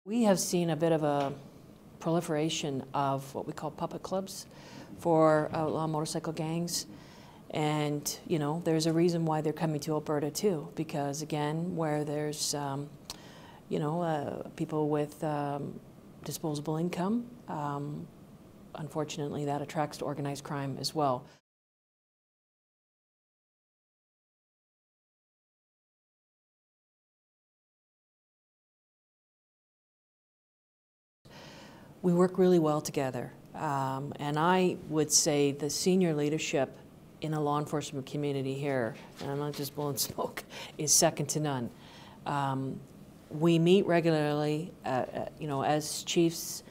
We have seen a bit of a proliferation of what we call puppet clubs for outlaw motorcycle gangs. And, you know, there's a reason why they're coming to Alberta too, because again, where there's, people with disposable income, unfortunately that attracts to organized crime as well. We work really well together, and I would say the senior leadership in a law enforcement community here, and I'm not just blowing smoke, is second to none. We meet regularly, as chiefs.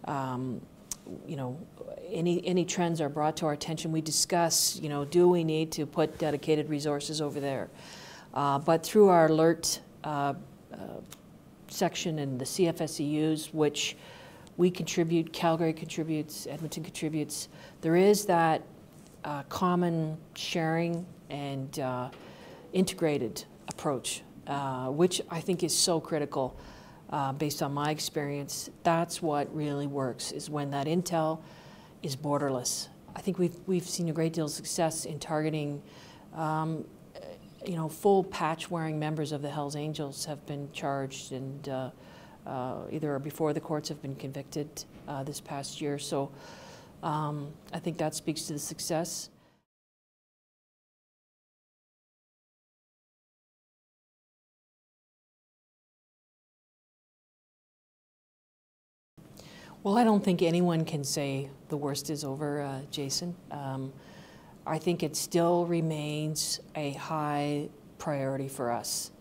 Any trends are brought to our attention. We discuss, do we need to put dedicated resources over there? But through our alert section and the CFSEUs, which we contribute, Calgary contributes, Edmonton contributes, there is that common sharing and integrated approach, which I think is so critical based on my experience. That's what really works, is when that intel is borderless. I think we've seen a great deal of success in targeting, full patch-wearing members of the Hells Angels have been charged and either before the courts have been convicted this past year. So I think that speaks to the success. Well, I don't think anyone can say the worst is over, Jason. I think it still remains a high priority for us,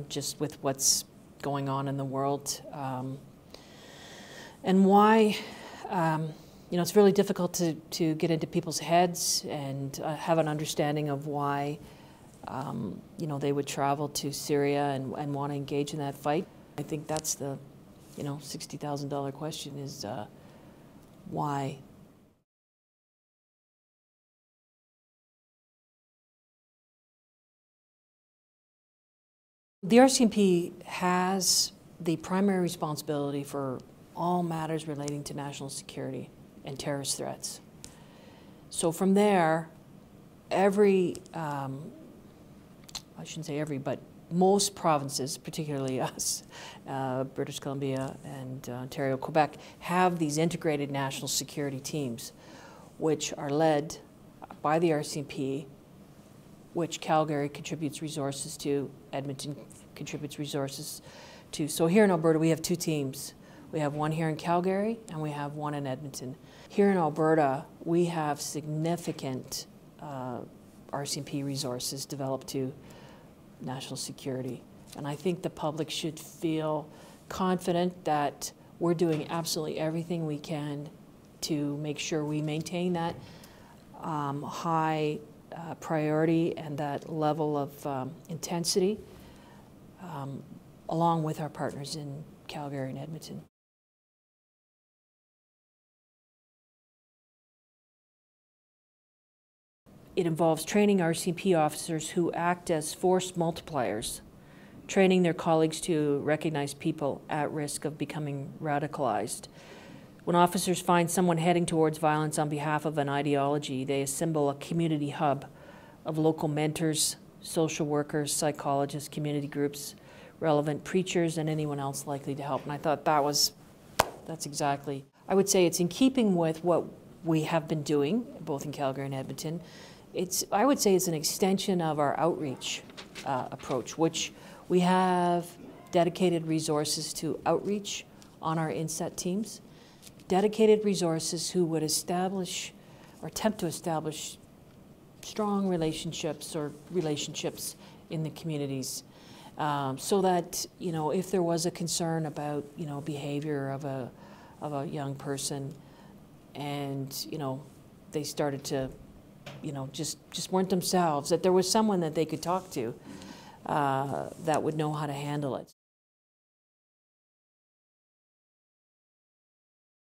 just with what's going on in the world. And why, it's really difficult to get into people's heads and have an understanding of why, they would travel to Syria and want to engage in that fight. I think that's the, $60,000 question is why? The RCMP has the primary responsibility for all matters relating to national security and terrorist threats. So from there, I shouldn't say every, but most provinces, particularly us, British Columbia and Ontario, Quebec, have these integrated national security teams, which are led by the RCMP, which Calgary contributes resources to, Edmonton contributes resources to. So here in Alberta, we have two teams. We have one here in Calgary, and we have one in Edmonton. Here in Alberta, we have significant RCMP resources developed to national security. And I think the public should feel confident that we're doing absolutely everything we can to make sure we maintain that high priority and that level of intensity, along with our partners in Calgary and Edmonton. It involves training RCMP officers who act as force multipliers, training their colleagues to recognize people at risk of becoming radicalized. When officers find someone heading towards violence on behalf of an ideology, they assemble a community hub of local mentors, social workers, psychologists, community groups, relevant preachers, and anyone else likely to help. And I thought that's exactly, I would say it's in keeping with what we have been doing, both in Calgary and Edmonton. I would say it's an extension of our outreach approach, which we have dedicated resources to outreach on our inset teams, dedicated resources who would establish or attempt to establish strong relationships in the communities, so that, if there was a concern about, behavior of a young person and, they started to, just weren't themselves, that there was someone that they could talk to that would know how to handle it.